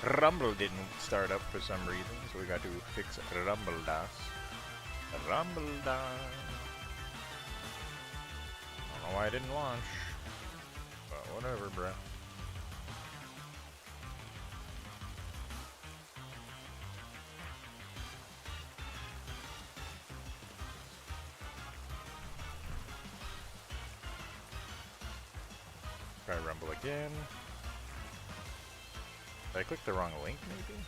Rumble didn't start up for some reason, so we got to fix Rumble DOS. Rumble DOS. I don't know why it didn't launch, but whatever, bruh. Try Rumble again. Did I click the wrong link, maybe?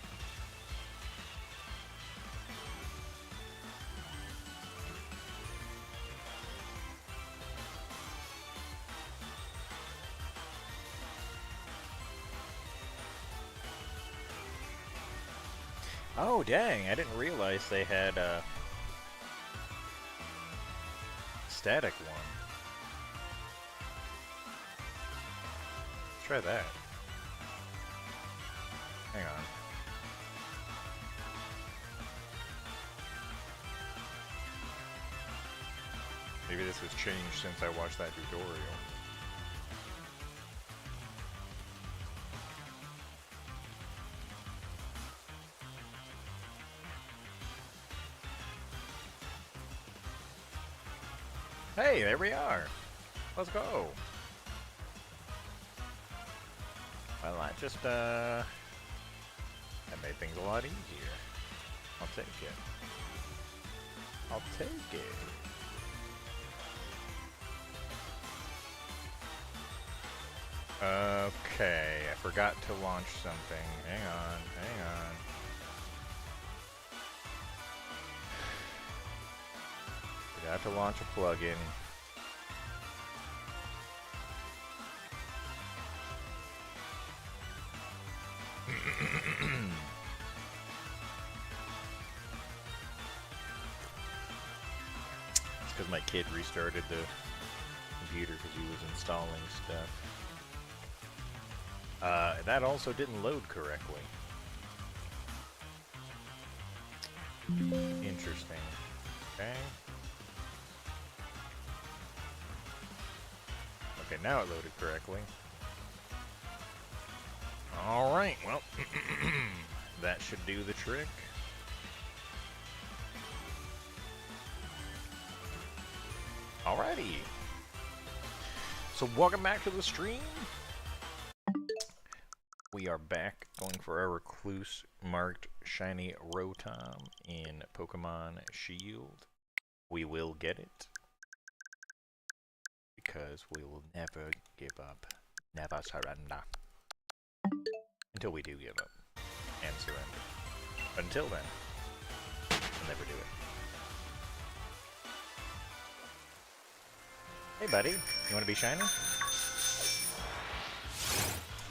Oh, dang, I didn't realize they had a static one. Let's try that. Hang on. Maybe this has changed since I watched that tutorial. Hey, there we are. Let's go. Well, that made things a lot easier. I'll take it. I'll take it. Okay, I forgot to launch something. Hang on, hang on. Forgot to launch a plugin. It's because my kid restarted the computer because he was installing stuff. That also didn't load correctly. Interesting. Okay. Okay, now it loaded correctly. Alright, well, that should do the trick. Alrighty. So welcome back to the stream. We are back going for our Recluse marked shiny Rotom in Pokemon Shield. We will get it. Because we will never give up. Never surrender. Until we do give up. And surrender. But until then, we'll never do it. Hey buddy, you want to be shiny?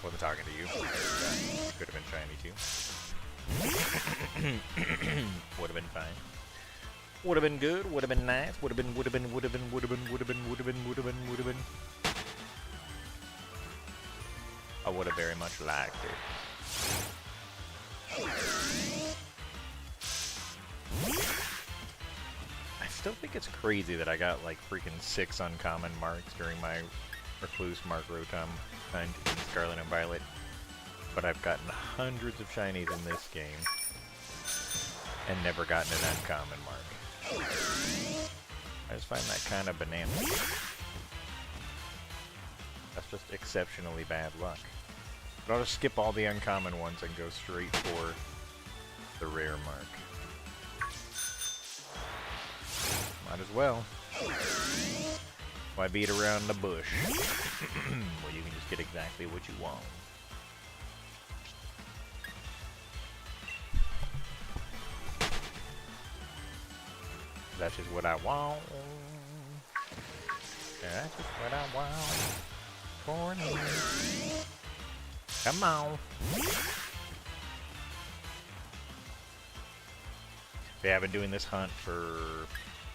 Wasn't talking to you. Could have been shiny too. Would have been fine. Would have been good, would have been nice, would have been. I would have very much liked it. I still think it's crazy that I got like freaking 6 uncommon marks during my Recluse Mark Rotom hunt in Scarlet and Violet. But I've gotten hundreds of shinies in this game and never gotten an uncommon mark. I just find that kind of banana. That's just exceptionally bad luck. But I'll just skip all the uncommon ones and go straight for the rare mark. Might as well. Why beat around the bush? Well, you can just get exactly what you want. That's just what I want. That's just what I want. For me. Come on. Yeah, I've been doing this hunt for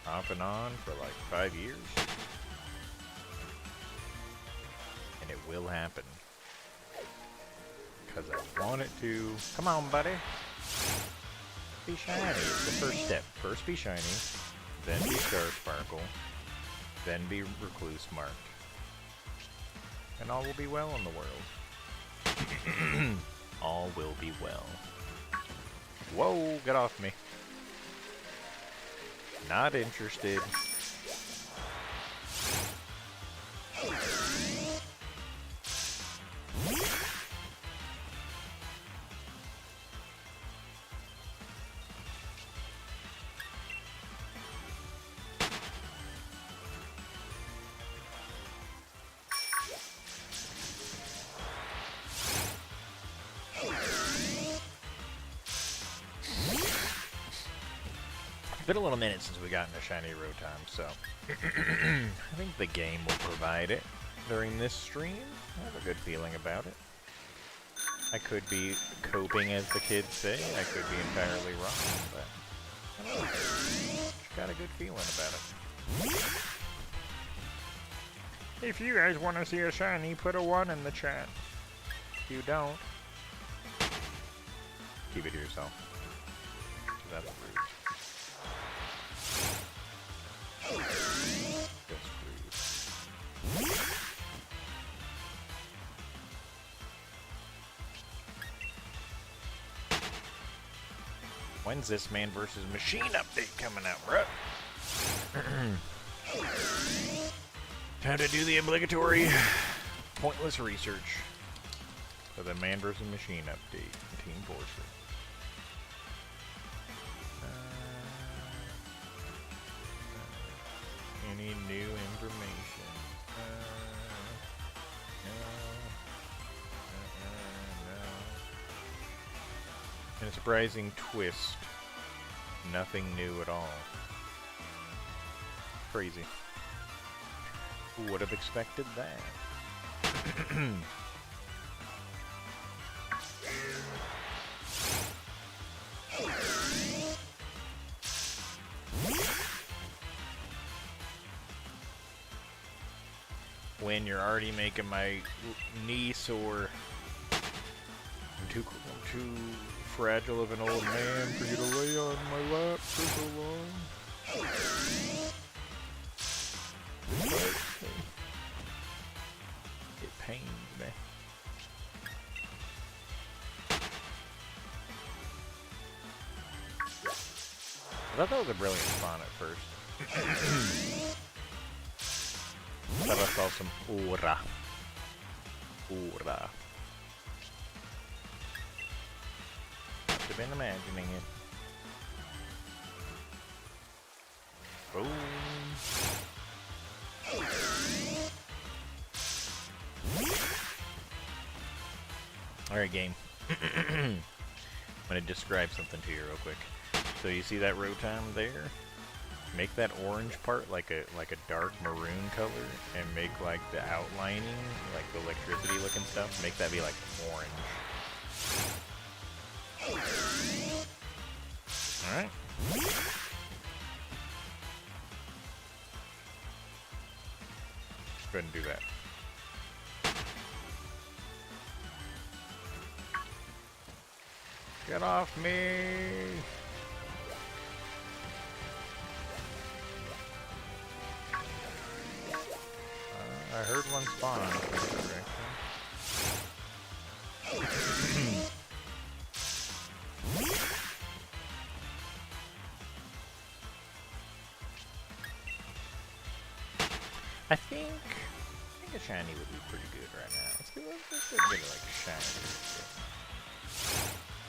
off and on for like 5 years. And it will happen. Because I want it to. Come on, buddy. Be shiny. It's the first step. First be shiny, then be Star Sparkle, then be Recluse marked. And all will be well in the world. All will be well. Whoa, get off me. Not interested. It's been a little minute since we got into shiny Rotom, so I think the game will provide it during this stream. I have a good feeling about it. I could be coping, as the kids say. I could be entirely wrong, but I don't know. Just got a good feeling about it. If you guys want to see a shiny, put a 1 in the chat. If you don't, keep it to yourself. That's rude. That's rude. When's this Man vs. Machine update coming out, bruh? Time to do the obligatory pointless research for the Man vs. Machine update in Team Fortress. Any new information? No. In a surprising twist, nothing new at all. Crazy. Who would have expected that? When you're already making my knee sore. I'm too fragile of an old man for you to lay on my lap for so long. It pains me. I thought that was a brilliant spawn at first. Thought I saw some aura. Aura. Must have been imagining it. Boom. Alright, game. I'm gonna describe something to you real quick. So you see that Rotom there? Make that orange part like a dark maroon color, and make like the outlining, like the electricity looking stuff, make that be like orange. Alright. Go ahead and do that. Get off me! I heard one spawn in this direction. I think a shiny would be pretty good right now. Let's get like a shiny.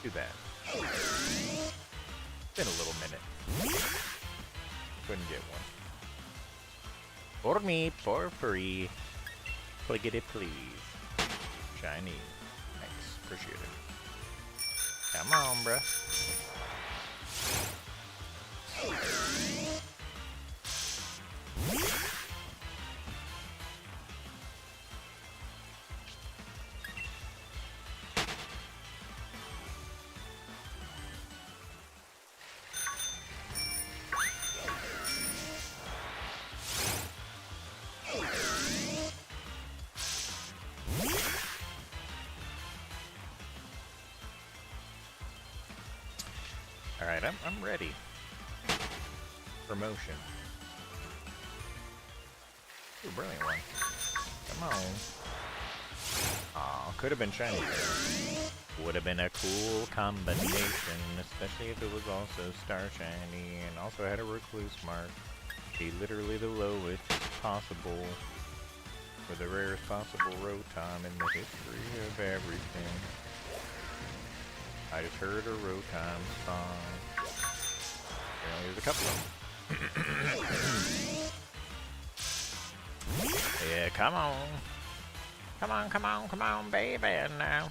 Do that. Been a little minute. Couldn't get one. For me, for free. Clickety please. Shiny. Thanks. Appreciate it. Come on, bruh. Alright, I'm ready. Promotion. Ooh, brilliant one. Come on. Aw, could have been shiny. Would have been a cool combination, especially if it was also Star Shiny and also had a Recluse mark. Be literally the lowest possible, or the rarest possible Rotom in the history of everything. I just heard a Rotom spawn. Apparently there's a couple of them. Yeah, come on. Come on, come on, come on, baby, now.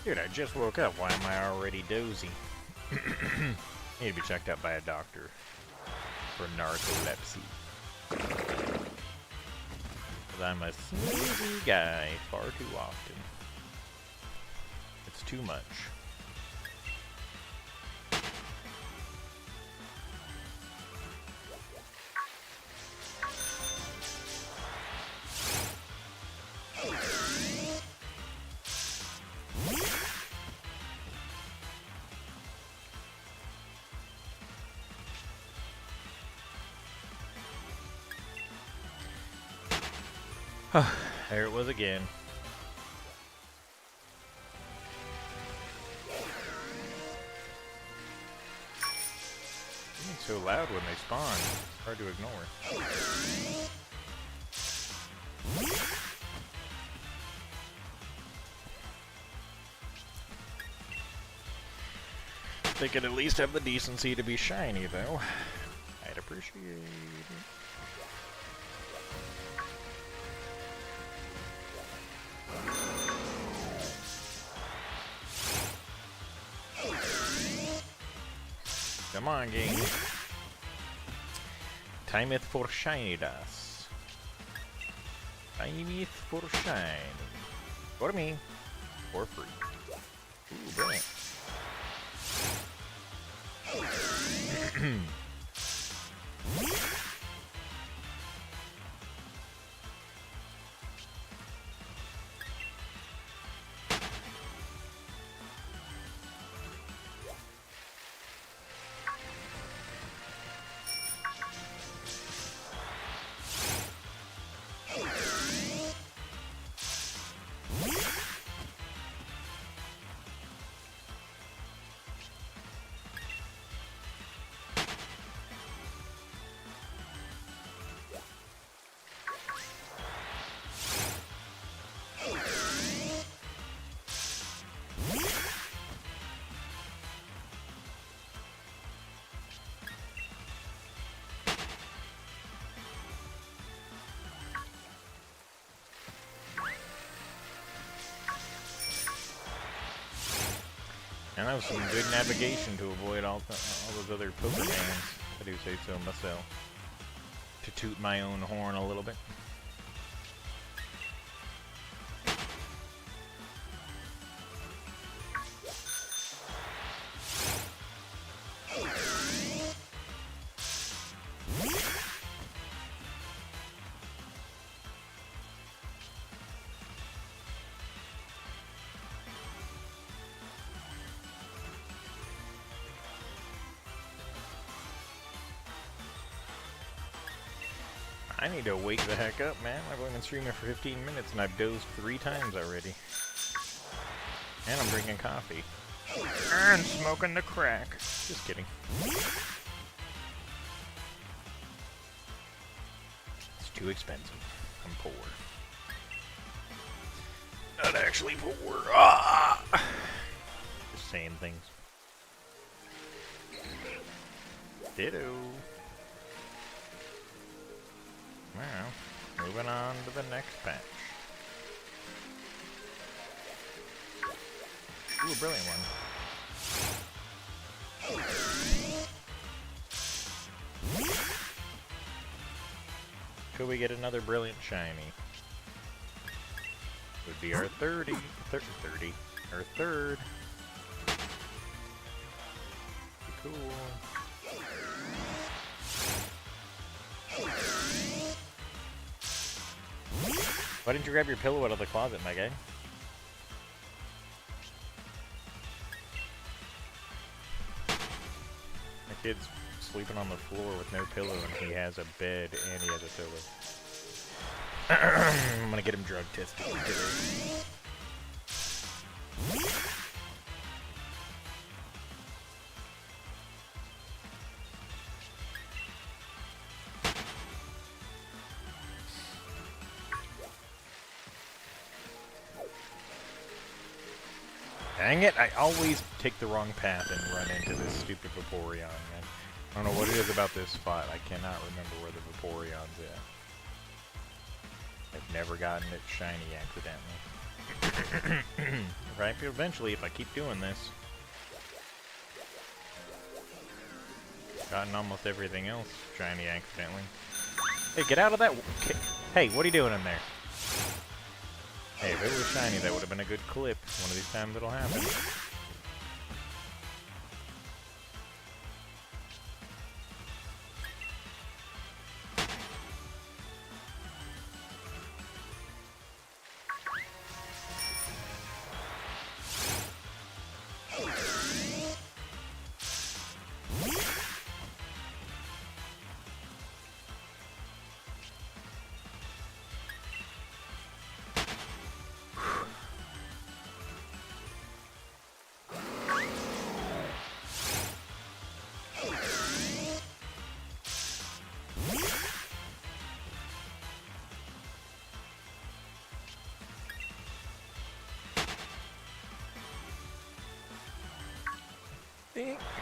Dude, I just woke up. Why am I already dozy? Need to be checked out by a doctor for narcolepsy. Because I'm a snoozy guy far too often. It's too much. There it was again. It's so loud when they spawn. It's hard to ignore. They could at least have the decency to be shiny, though. I'd appreciate it. Come on, game. Timeth for shiny dust. Timeth for shiny. For me. For free. Ooh, brilliant. And that was some good navigation to avoid all those other Pokemans, if I do say so myself. To toot my own horn a little bit. I need to wake the heck up, man. I've only been streaming for 15 minutes and I've dozed 3 times already. And I'm drinking coffee. And smoking the crack. Just kidding. It's too expensive. I'm poor. Not actually poor. Ah! Just saying things. Ditto. Well, moving on to the next patch. Ooh, a brilliant one. Could we get another brilliant shiny? Would be our 30. Our third. Be cool. Why didn't you grab your pillow out of the closet, my guy? My kid's sleeping on the floor with no pillow, and he has a bed and he has a pillow. I'm gonna get him drug tested today. Dang it, I always take the wrong path and run into this stupid Vaporeon, man. I don't know what it is about this spot. I cannot remember where the Vaporeon's at. I've never gotten it shiny accidentally. Right, but eventually, if I keep doing this. Gotten almost everything else shiny accidentally. Hey, get out of that! Hey, what are you doing in there? Hey, if it was shiny, that would have been a good clip. One of these times it'll happen.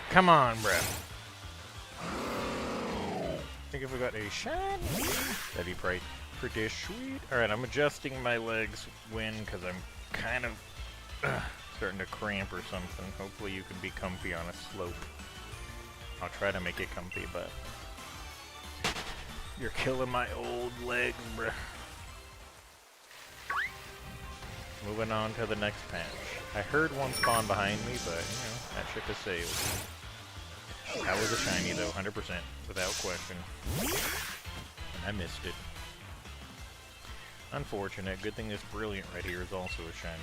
Come on, bro. I think if we got a shiny, that'd be pretty sweet. Alright, I'm adjusting my legs because I'm kind of starting to cramp or something. Hopefully you can be comfy on a slope. I'll try to make it comfy, but you're killing my old legs, bruh. Moving on to the next patch. I heard one spawn behind me, but, you know, that ship has sailed. That was a shiny, though, 100%, without question. And I missed it. Unfortunate. Good thing this brilliant right here is also a shiny.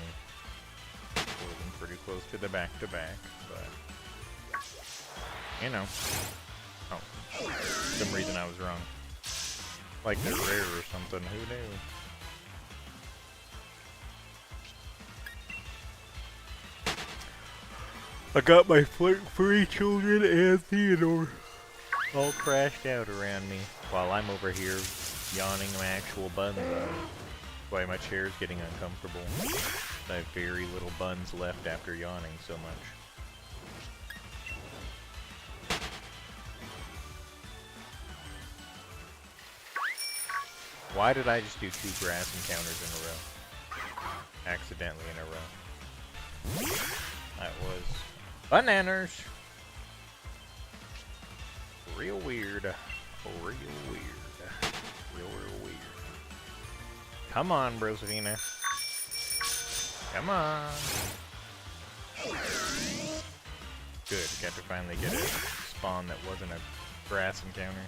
We're them pretty close to the back-to-back, but... You know. Oh. For some reason I was wrong. Like they're rare or something, who knew? I got my furry children and Theodore all crashed out around me while I'm over here yawning my actual buns out. That's why my chair's getting uncomfortable. I have very little buns left after yawning so much. Why did I just do 2 grass encounters in a row? Accidentally in a row. That was bananas. Real weird. Real weird. Real weird. Come on, Brosvina. Come on. Good. Got to finally get a spawn that wasn't a grass encounter.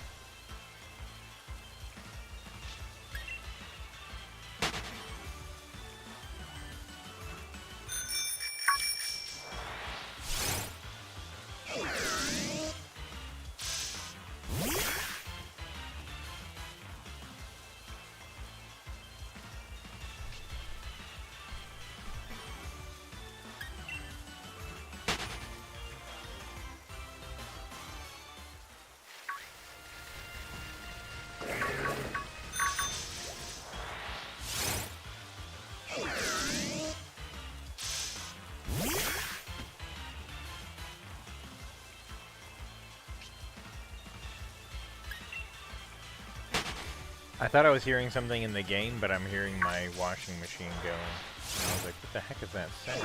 I thought I was hearing something in the game, but I'm hearing my washing machine going. And I was like, what the heck is that sound?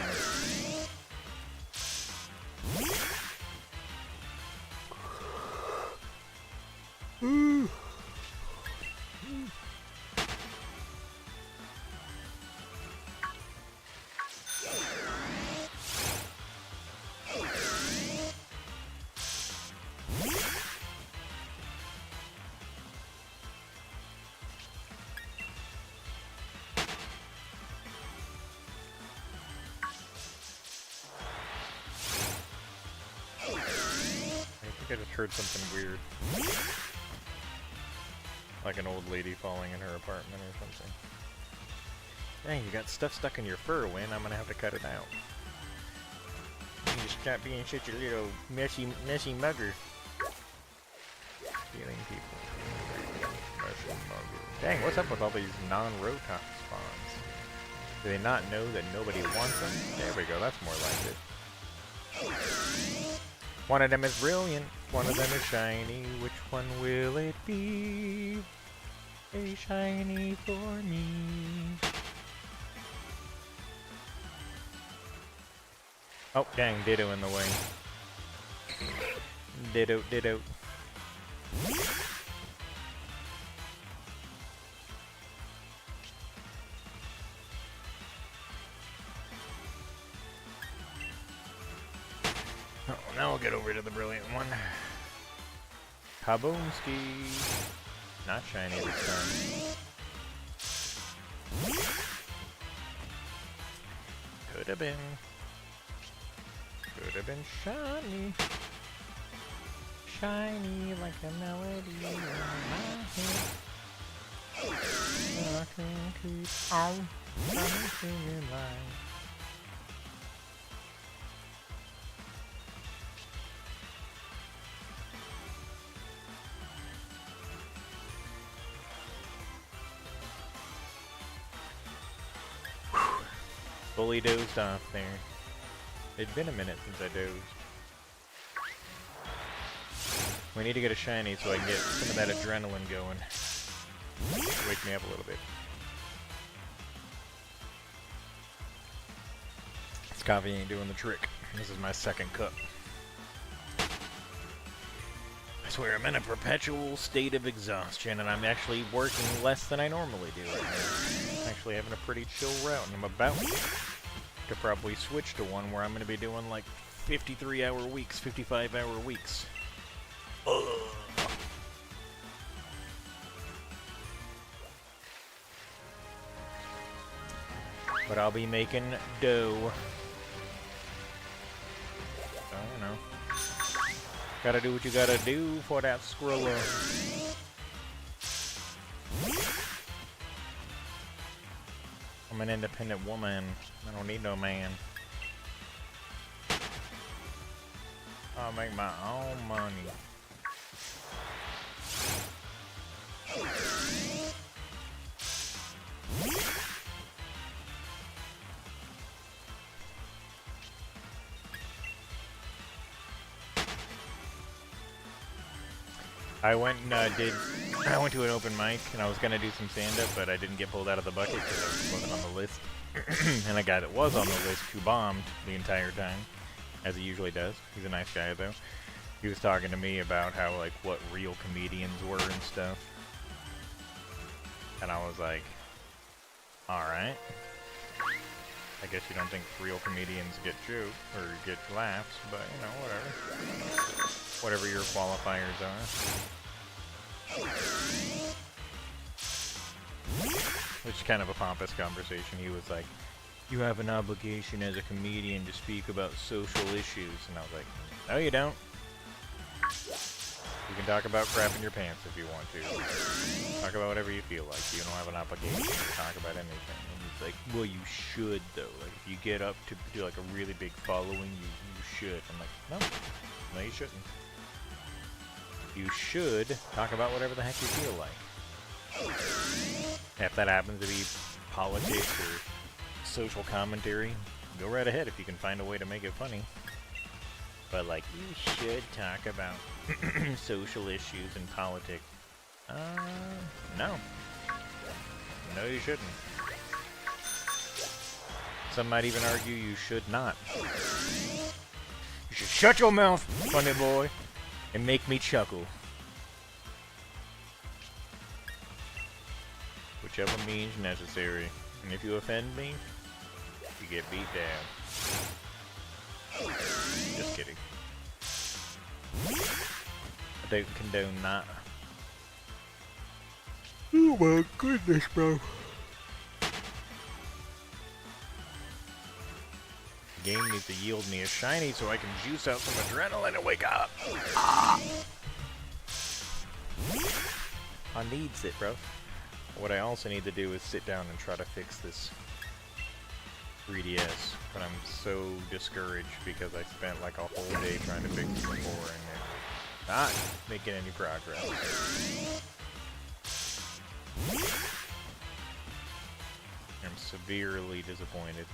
I just heard something weird. Like an old lady falling in her apartment or something. Dang, you got stuff stuck in your fur, Win. I'm gonna have to cut it out. You just stop being such a little messy mugger. Stealing people. Messy mugger. Dang, what's up with all these non-Rotom spawns? Do they not know that nobody wants them? There we go, that's more like it. One of them is brilliant, one of them is shiny. Which one will it be? A shiny for me. Oh, dang, Ditto in the way. Ditto, Ditto. Oh, now we'll get over to the brilliant one. Kabomski. Not shiny this time. Could have been. Could have been shiny. Shiny like a melody in my head. I can keep on singing like. Fully dozed off there. It'd been a minute since I dozed. We need to get a shiny so I can get some of that adrenaline going. Wake me up a little bit. This coffee ain't doing the trick. This is my second cup. I swear I'm in a perpetual state of exhaustion and I'm actually working less than I normally do right now. Actually having a pretty chill route and I'm about to probably switch to one where I'm going to be doing like 53-hour weeks, 55-hour weeks. Ugh. But I'll be making dough. I don't know. Gotta do what you gotta do for that Skrilla. I'm an independent woman. I don't need no man. I'll make my own money. I went to an open mic and I was gonna do some stand-up, but I didn't get pulled out of the bucket because I wasn't on the list. And a guy that was on the list who bombed the entire time, as he usually does. He's a nice guy though. He was talking to me about how like what real comedians were and stuff. And I was like, alright. I guess you don't think real comedians get jokes or get laughs, but you know, whatever. Whatever your qualifiers are. Which is kind of a pompous conversation. He was like, you have an obligation as a comedian to speak about social issues. And I was like, no you don't. You can talk about crap in your pants if you want to. Talk about whatever you feel like. You don't have an obligation to talk about anything. And he's like, well you should though. Like if you get up to do like a really big following, you should. I'm like, no you shouldn't. You should talk about whatever the heck you feel like. If that happens to be politics or social commentary, go right ahead if you can find a way to make it funny. But like, you should talk about social issues and politics. No. No, you shouldn't. Some might even argue you should not. You should shut your mouth, funny boy, and make me chuckle. Whichever means necessary. And if you offend me, you get beat down. Just kidding. I don't condone that. Oh my goodness, bro. The game needs to yield me a shiny so I can juice out some adrenaline and wake up. Ah! I needs it, bro. What I also need to do is sit down and try to fix this 3DS, but I'm so discouraged because I spent like a whole day trying to fix it before and not making any progress. I'm severely disappointed.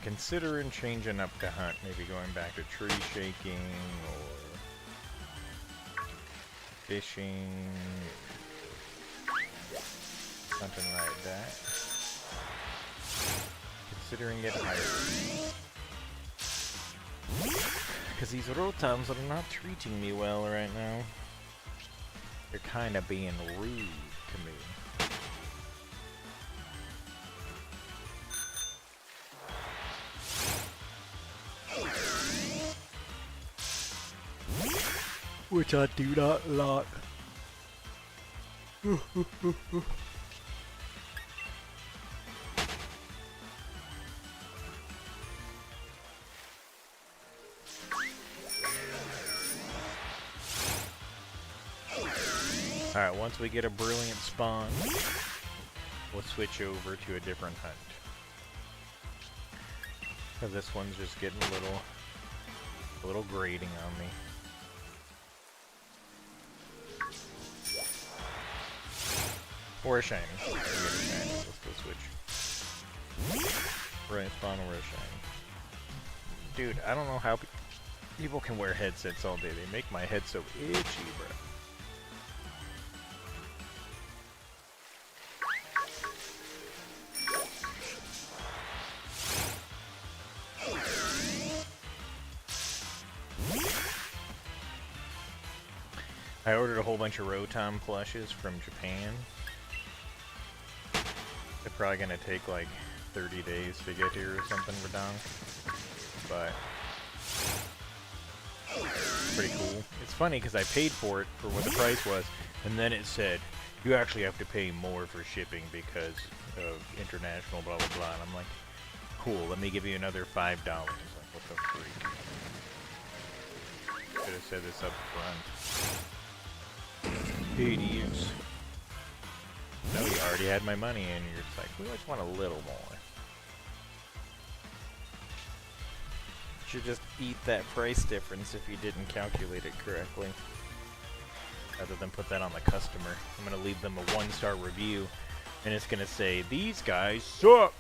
Considering changing up the hunt, maybe going back to tree shaking or fishing, something like that. Considering it higher. Because these Rotoms are not treating me well right now. They're kind of being rude to me. Which I do not like. Alright, once we get a brilliant spawn, we'll switch over to a different hunt. Because this one's just getting a little grating on me. Or a shiny. We'll get a shiny. Let's go switch. Right spawn or a shiny. Dude, I don't know how people can wear headsets all day. They make my head so itchy, bro. I ordered a whole bunch of Rotom plushes from Japan. They're probably gonna take like 30 days to get here or something, Rodon. But pretty cool. It's funny because I paid for it for what the price was, and then it said you actually have to pay more for shipping because of international blah blah blah. And I'm like, cool. Let me give you another $5. I was like, what the freak? Should have said this up front. Paid to use. No, you already had my money, and you're just like, we just want a little more. You should just eat that price difference if you didn't calculate it correctly. Rather than put that on the customer. I'm going to leave them a 1-star review, and it's going to say, these guys suck!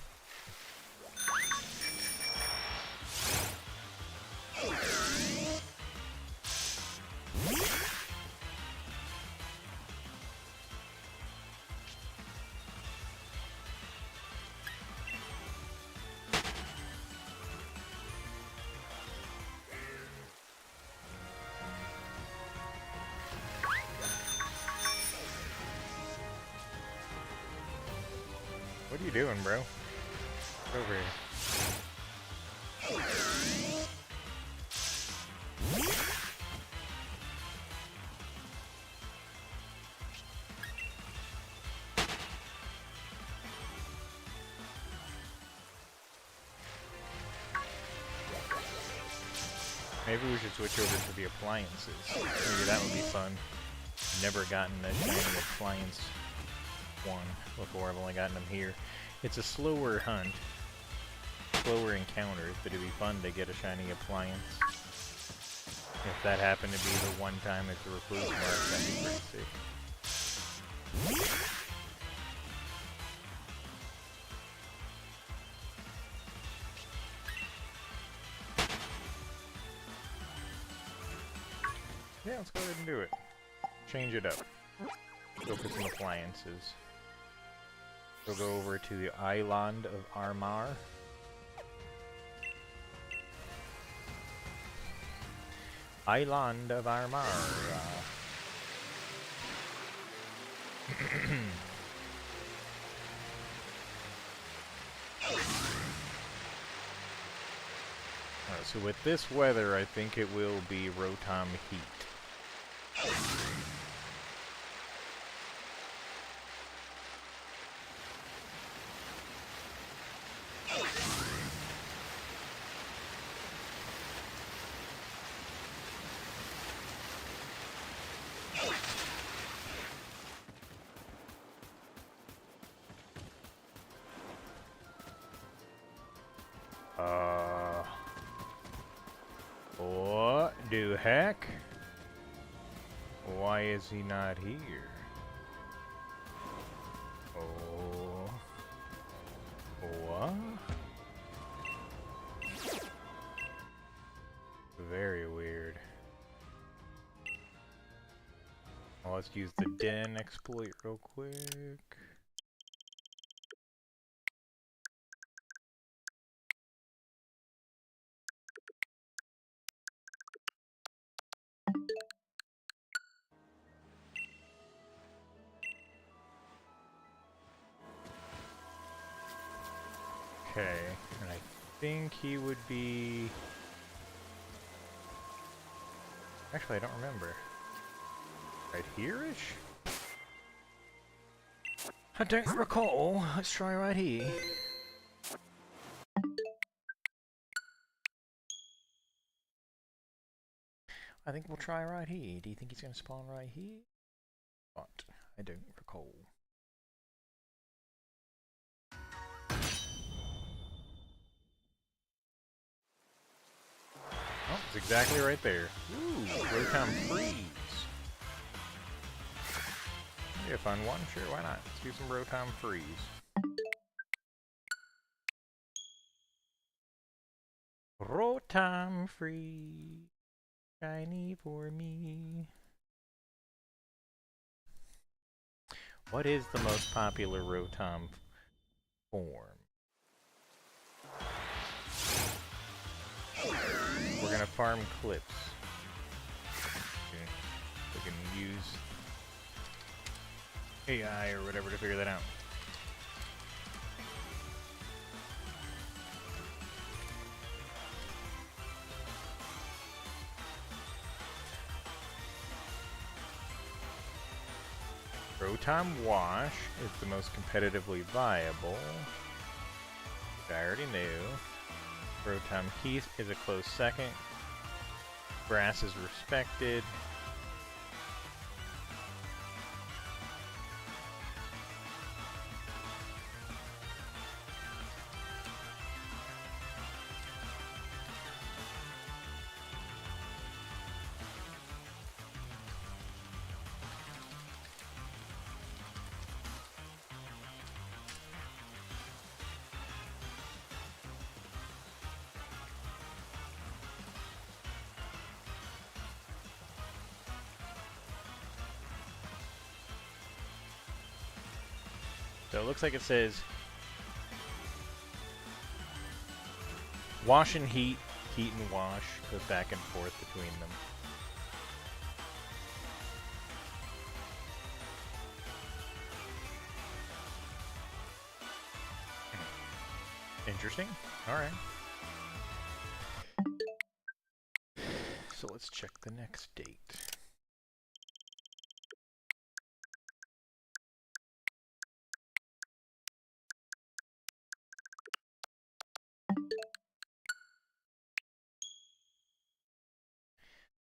What are you doing, bro? Get over here. Maybe we should switch over to the appliances. Maybe that would be fun. Never gotten a shiny appliance one before. I've only gotten them here. It's a slower hunt, slower encounters, but it'd be fun to get a shiny appliance. If that happened to be the one time it's a Recluse mark, that'd be pretty sick. Yeah, let's go ahead and do it. Change it up. Go for some appliances. We'll go over to the island of Armar. Island of Armar. Alright, so with this weather, I think it will be Rotom Heat. What the heck? Why is he not here? Oh. What? Very weird. Well, let's use the den exploit real quick. Okay, and I think he would be... Actually, I don't remember. Right here-ish? I don't recall. Let's try right here. I think we'll try right here. Do you think he's going to spawn right here? But I don't recall. Oh, it's exactly right there. Ooh, Rotom Freeze. Be a fun one. Sure, why not? Let's do some Rotom Freeze. Rotom Freeze. Shiny for me. What is the most popular Rotom form? We're gonna farm clips. Okay. We can use AI or whatever to figure that out. Rotom Wash is the most competitively viable, which I already knew. Rotom Heath is a close second. Grass is respected. So it looks like it says wash and heat, heat and wash, goes back and forth between them. Interesting. Alright. So let's check the next date.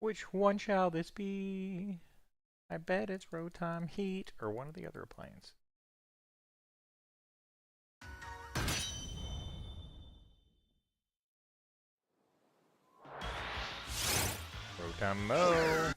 Which one shall this be? I bet it's Rotom Heat or one of the other appliances. Rotom Mo!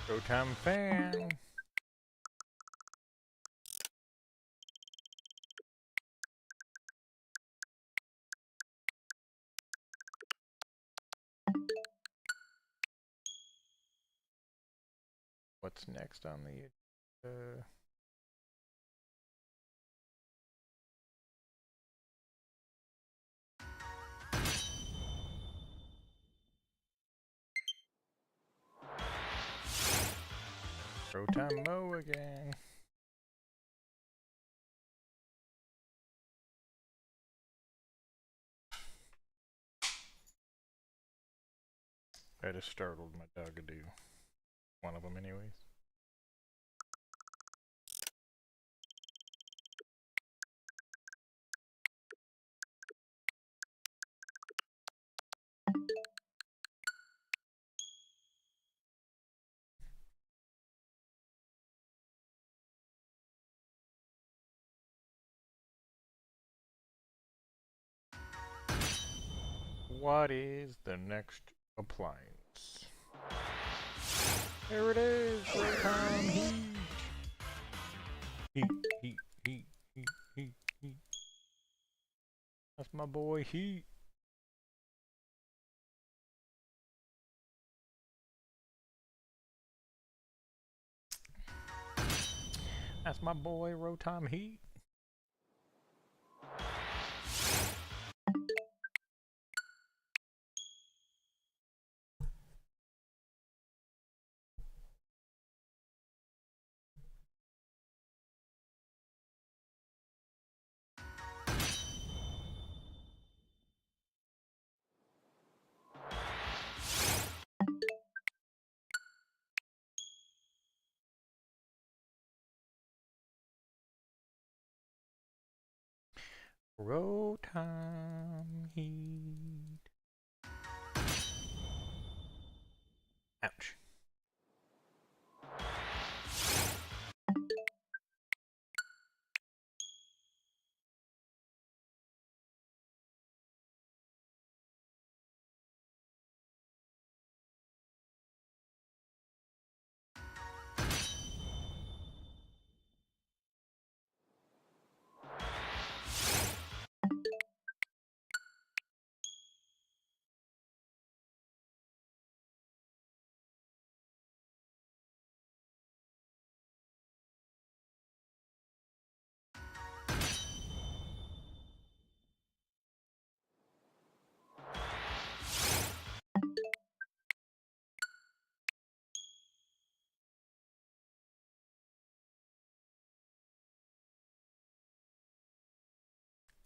Rotom Fan! What's next on the Rotom Mo again. That has startled my dog-a-doo. One of them, anyways. What is the next appliance? There it is! Rotom Heat! Heat, heat, heat, heat, heat, heat. That's my boy Heat. That's my boy Rotom Heat. Rotom Heat. Ouch.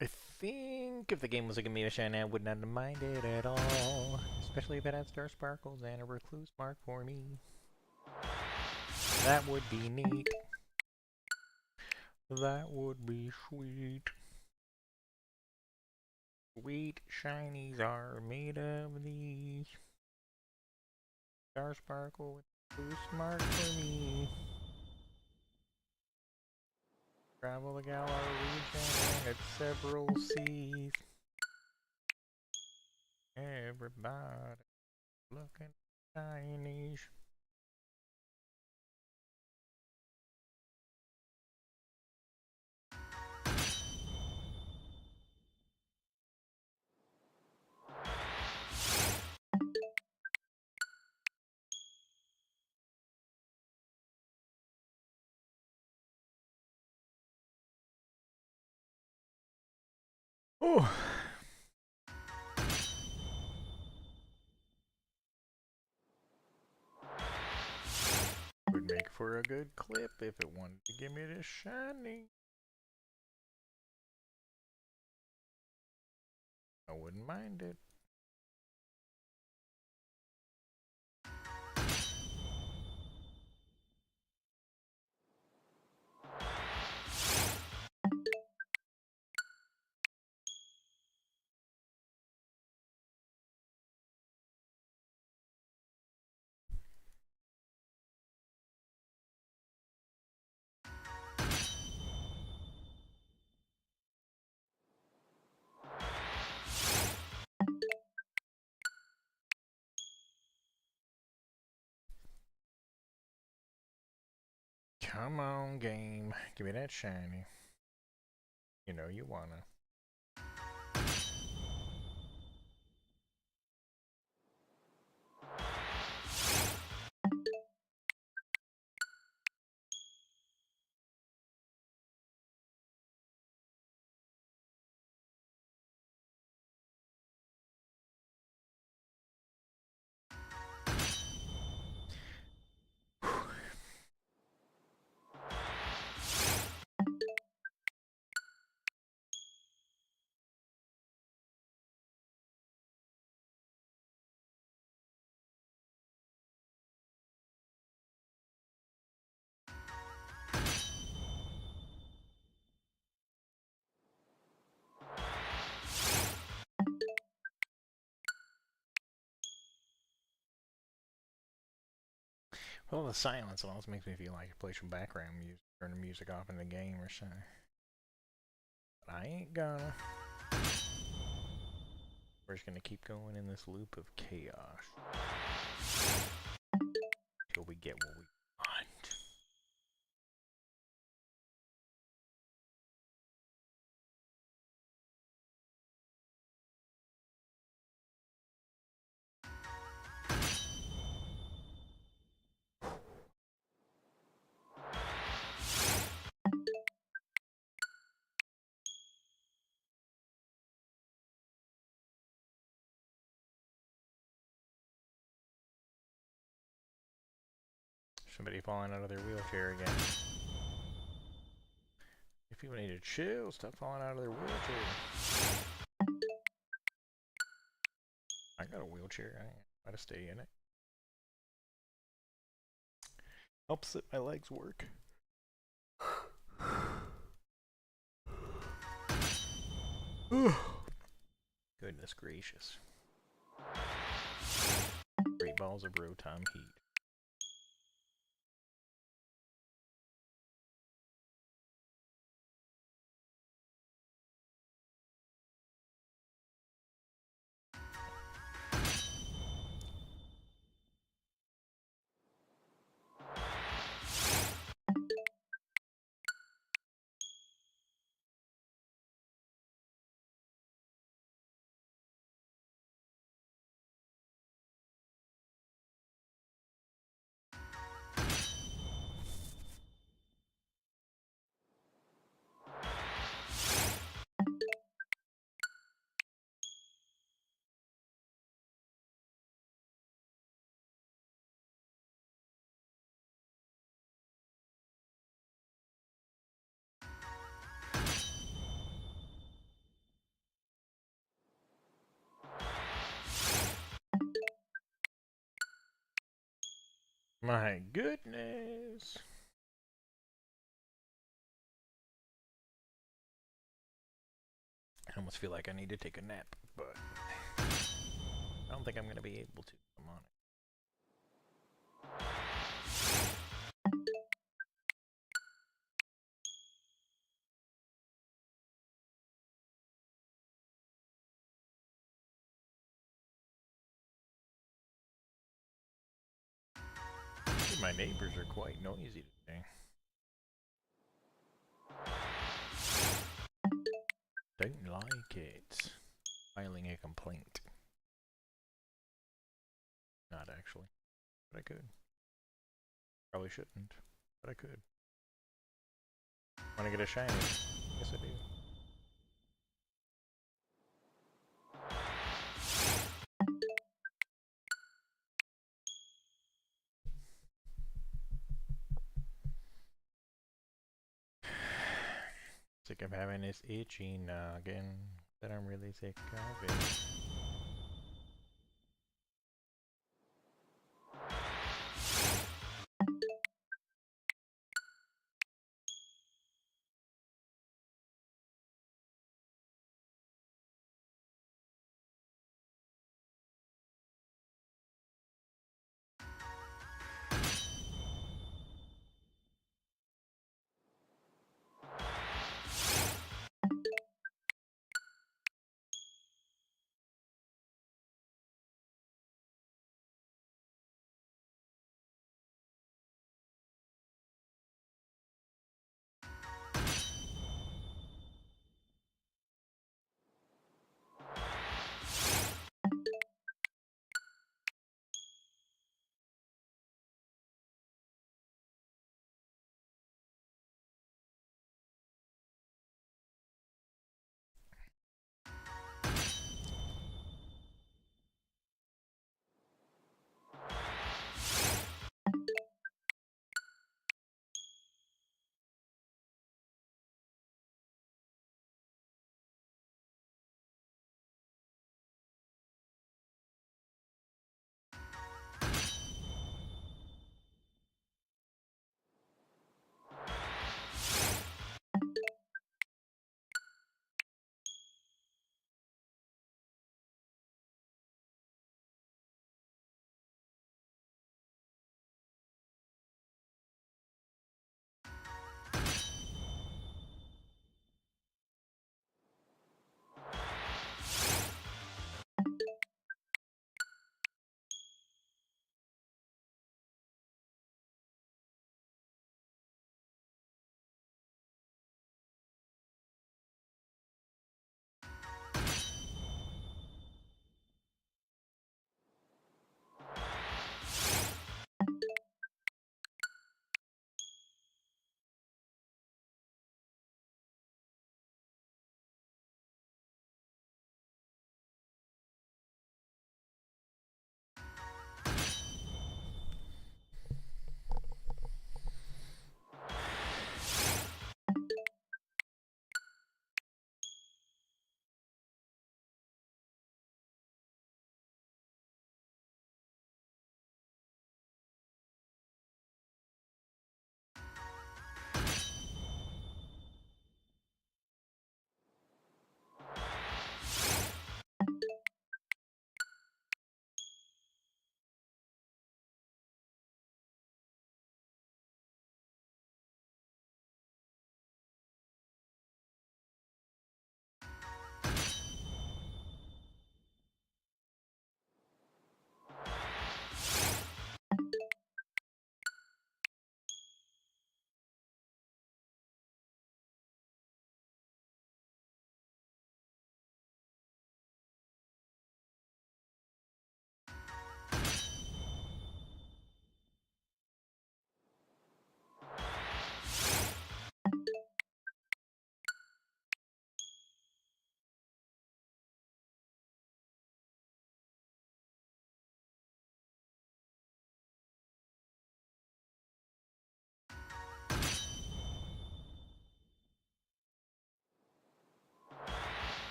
I think if the game was like a Mia Shine, I would not have minded at all. Especially if it had Star Sparkles and a Recluse mark for me. That would be neat. That would be sweet. Sweet shinies are made of these. Star Sparkle with Recluse mark for me. Travel the Galar region at several seas. Everybody looking shiny. Oh. for a good clip if it wanted to give me this shiny. I wouldn't mind it. Come on, game. Give me that shiny. You know you wanna. Well, the silence almost makes me feel like I play some background music, turn the music off in the game or something. But I ain't gonna. We're just gonna keep going in this loop of chaos till we get what we want. Somebody falling out of their wheelchair again. If people need to chill, stop falling out of their wheelchair. I got a wheelchair. I gotta stay in it. Helps that my legs work. Goodness gracious. Great balls of Rotom heat. My goodness. I almost feel like I need to take a nap, but I don't think I'm going to be able to. I'm on it. My neighbors are quite noisy today. Don't like it. Filing a complaint. Not actually, but I could. Probably shouldn't, but I could. Want to get a shiny? Yes, I do. sick of having this itchy noggin that I'm really sick of it.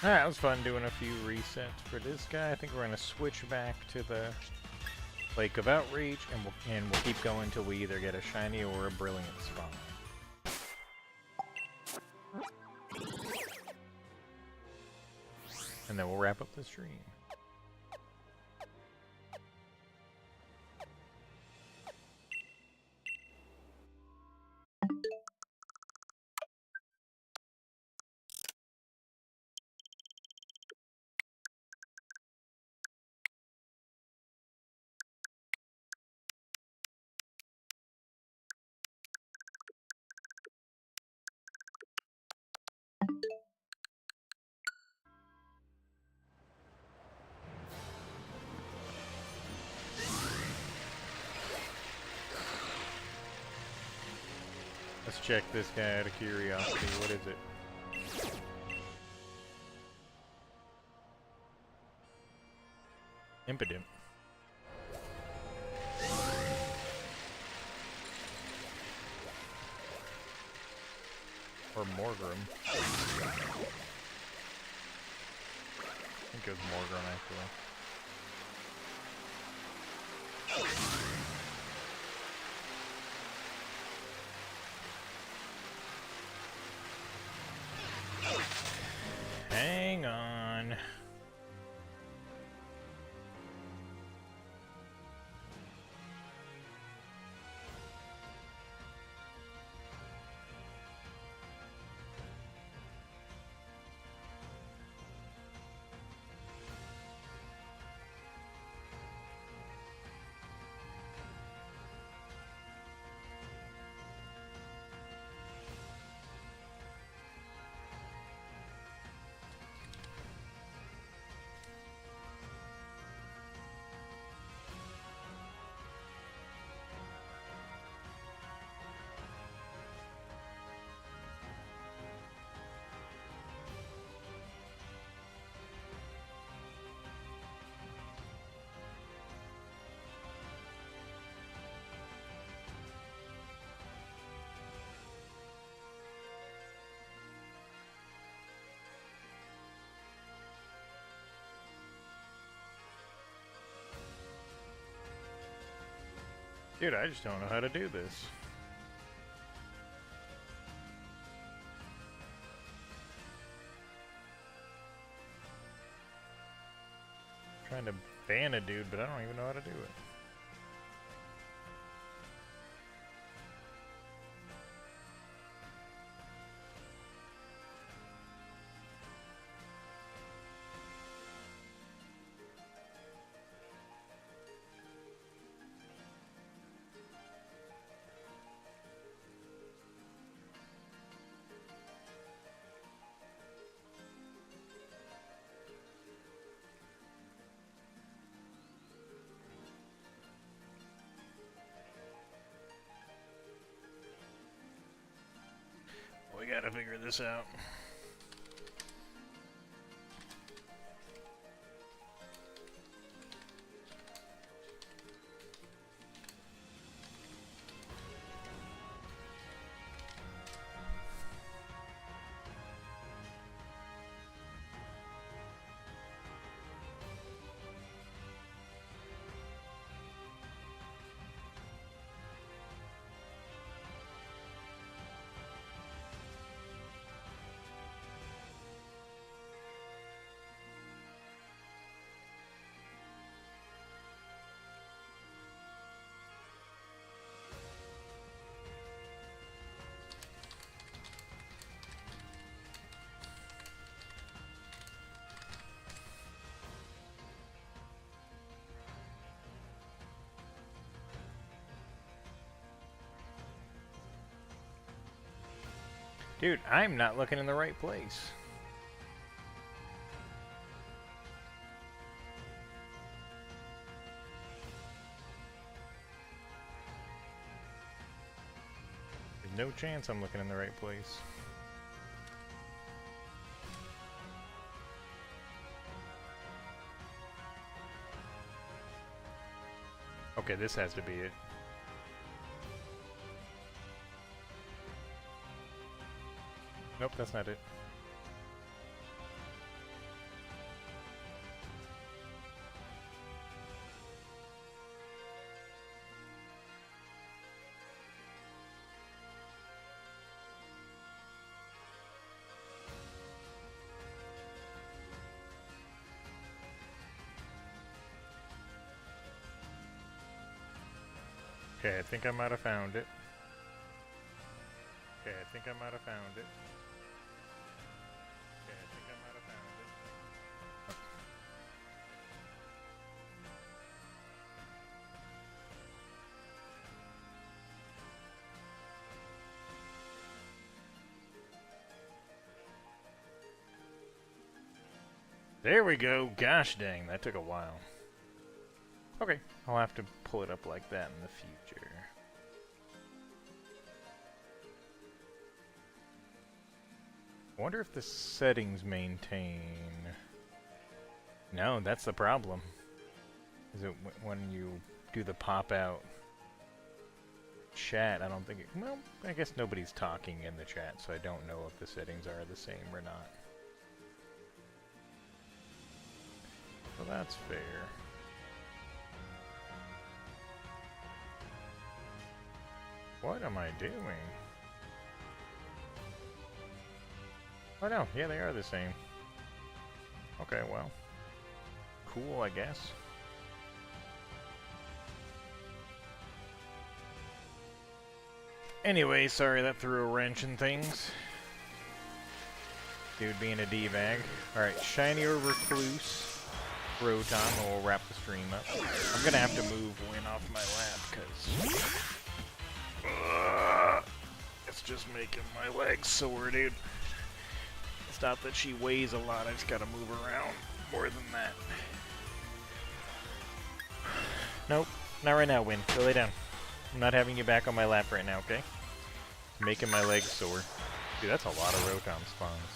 Alright, that was fun doing a few resets for this guy. I think we're going to switch back to the Lake of Outrage, and we'll keep going until we either get a shiny or a brilliant spawn. And then we'll wrap up the stream. Let's check this guy out of curiosity. What is it? Impidimp. Or Morgrim. I think it was Morgrim, actually. Hang on. Dude, I just don't know how to do this. I'm trying to ban a dude, but I don't even know how to do it. We gotta figure this out. Dude, I'm not looking in the right place. There's no chance I'm looking in the right place. Okay, this has to be it. Nope, that's not it. Okay, I think I might have found it. Okay, I think I might have found it. Okay, I think I might have found it. There we go. Gosh dang, that took a while. Okay, I'll have to pull it up like that in the future. I wonder if the settings maintain... No, that's the problem. Is it when you do the pop-out chat, I don't think it... Well, I guess nobody's talking in the chat, so I don't know if the settings are the same or not. So that's fair. What am I doing? Oh no, yeah, they are the same. Okay, well. Cool, I guess. Anyway, sorry that threw a wrench in things. Dude being a D-bag. Alright, shiny or Recluse. Rotom, and we'll wrap the stream up. I'm gonna have to move Win off my lap, because... it's just making my legs sore, dude. It's not that she weighs a lot, I just gotta move around more than that. Nope, not right now, Win. Go lay down. I'm not having you back on my lap right now, okay? It's making my legs sore. Dude, that's a lot of Rotom spawns.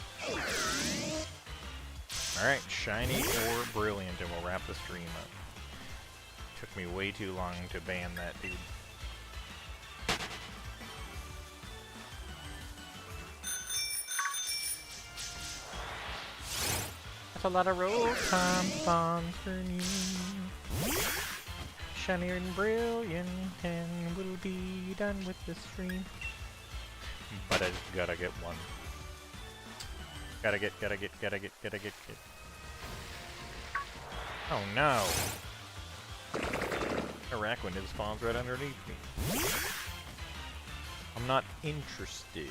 Alright, shiny or brilliant, and we'll wrap the stream up. Took me way too long to ban that dude. That's a lot of Rotom spawns for me. Shiny and brilliant, and we'll be done with the stream. But I just gotta get one. Gotta get. Oh no! Arachnoid spawns right underneath me. I'm not interested.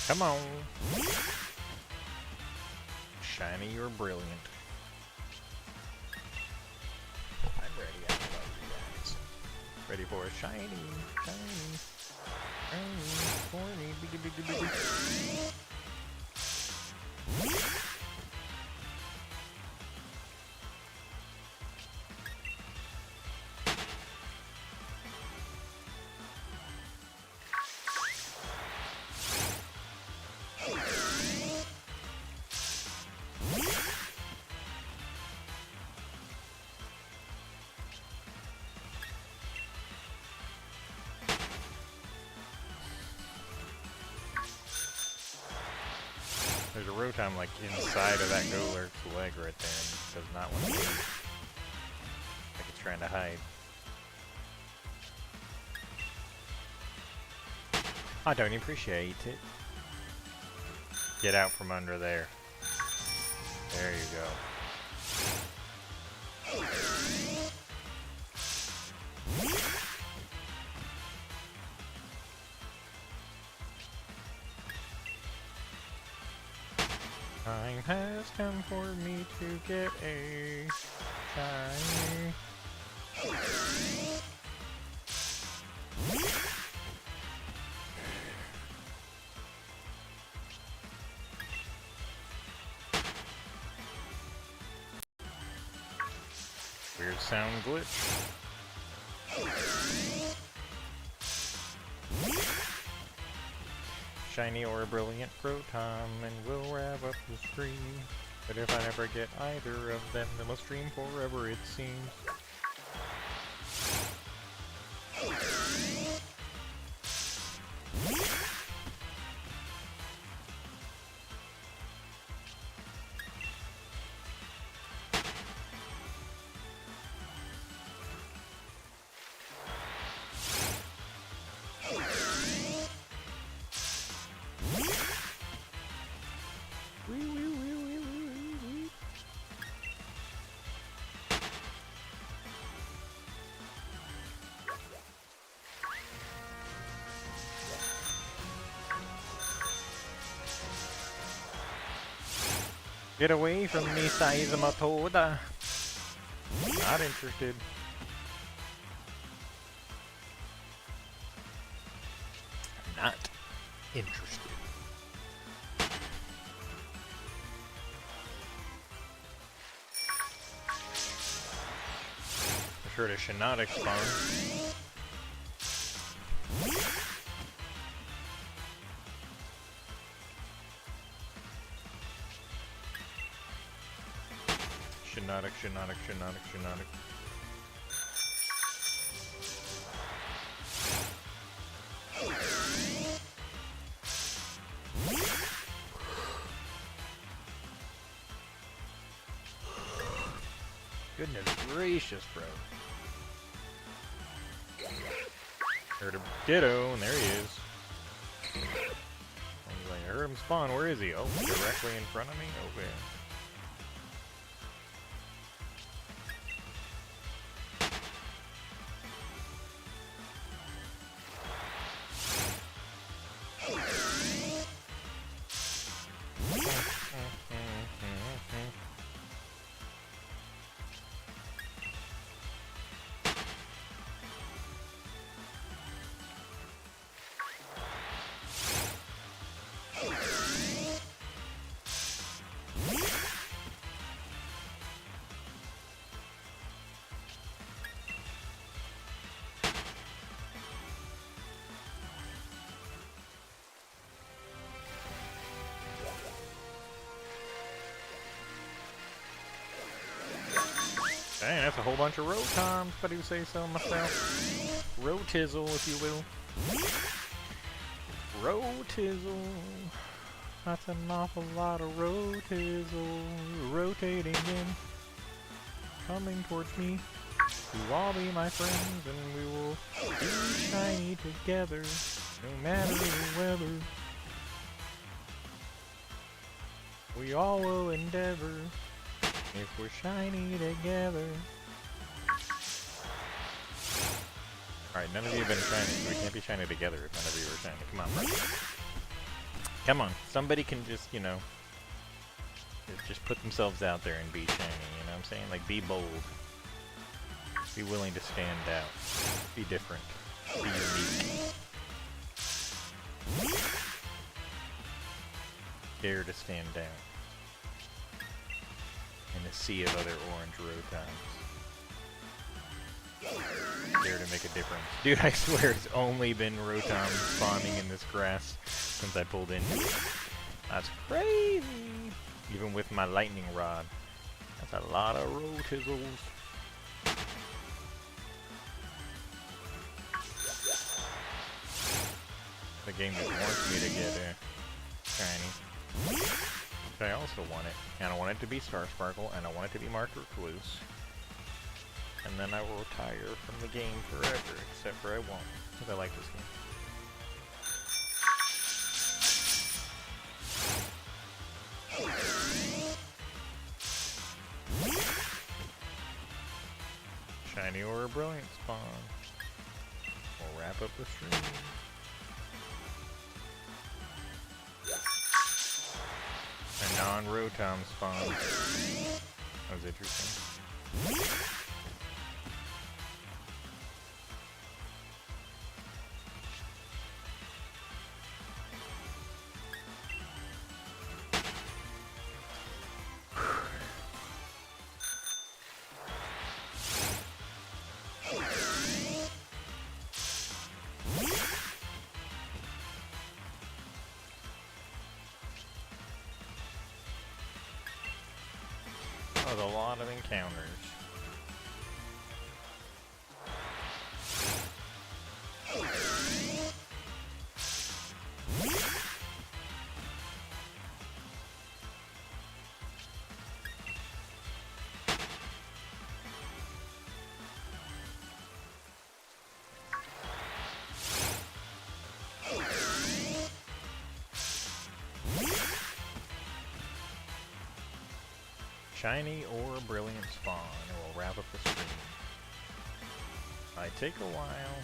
Come on! Shiny or brilliant? I'm ready, I love you guys. Ready for a shiny, for me, biggie. There's a Rotom like inside of that Golurk's leg right there and does not want to move. Like it's trying to hide. I don't appreciate it. Get out from under there. There you go. Time has come for me to get a shiny. Weird sound glitch. Shiny or a brilliant Rotom, and we'll wrap up the stream. But if I never get either of them, then we'll stream forever, it seems. Get away from me, Saizumatoda. Not interested. Not interested. heard a Shiinotic spawn. Shiinotic. Goodness gracious, bro. Heard a Ditto, and there he is. I was like, I heard him spawn. Where is he? Oh, directly in front of me? Okay. Dang, that's a whole bunch of Rotoms, if I do say so myself. Rotizzle, if you will. Rotizzle. That's an awful lot of Rotizzle. Rotating in. Coming towards me. You all be my friends, and we will be shiny together, no matter the weather. We all will endeavor. If we're shiny together. Alright, none of you have been shiny, so we can't be shiny together if none of you are shiny. Come on, bro. Come on. Somebody can just, you know, just put themselves out there and be shiny, you know what I'm saying? Like, be bold. Be willing to stand out. Be different. Be unique. Dare to stand out. In a sea of other orange Rotoms. Dare to make a difference. Dude, I swear it's only been Rotom spawning in this grass since I pulled in. That's crazy! Even with my lightning rod. That's a lot of Rotizzles. The game just wants me to get shiny. But I also want it. And I want it to be Star Sparkle, and I want it to be marked Recluse. And then I will retire from the game forever, except for I won't, because I like this game. Shiny or a Brilliant spawn. We'll wrap up the stream. A non-Rotom spawn. That was interesting. That was a lot of encounters. Shiny or a Brilliant spawn, and we'll wrap up the stream. Might take a while.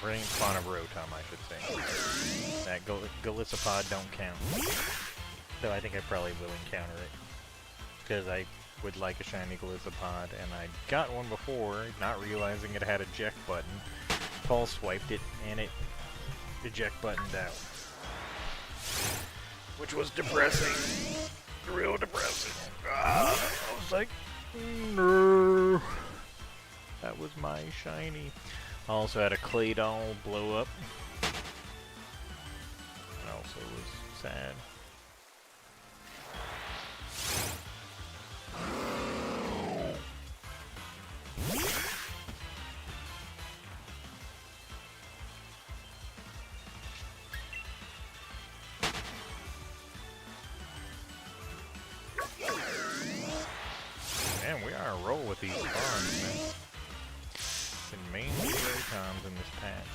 Brilliant spawn of Rotom, I should say. That Golisopod don't count. Though I think I probably will encounter it. Because I would like a shiny Golisopod, and I got one before, not realizing it had a eject button. Paul swiped it, and it eject buttoned out. Which was depressing. Real depressing. I was like, No. That was my shiny. I also had a clay doll blow up. That also was sad. Man, we are on a roll with these spawns, man. Been mainly Rotoms in this patch.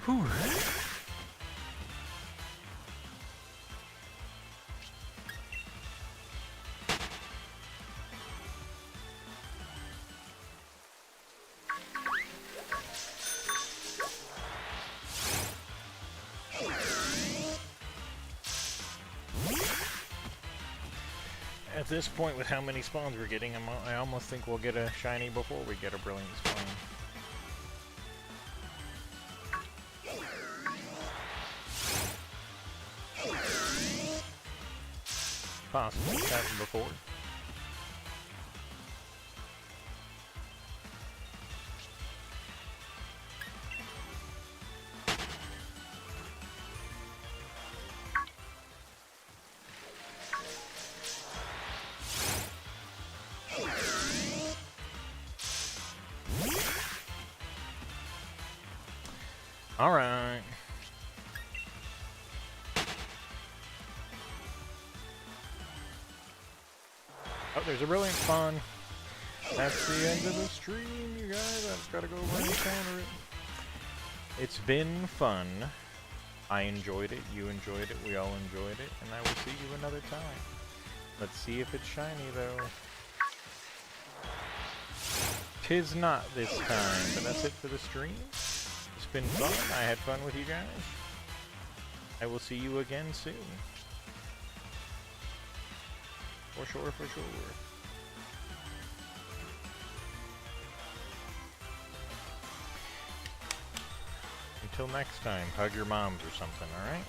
Whew. At this point, with how many spawns we're getting, I almost think we'll get a shiny before we get a brilliant spawn. Possible. It's happened before. Alright. Oh, there's a brilliant spawn. That's the end of the stream, you guys. I've got to go over and encounter it. It's been fun. I enjoyed it, you enjoyed it, we all enjoyed it, and I will see you another time. Let's see if it's shiny, though. 'Tis not this time, but that's it for the stream. It's been fun. I had fun with you guys. I will see you again soon. For sure, for sure. Until next time, hug your moms or something, alright?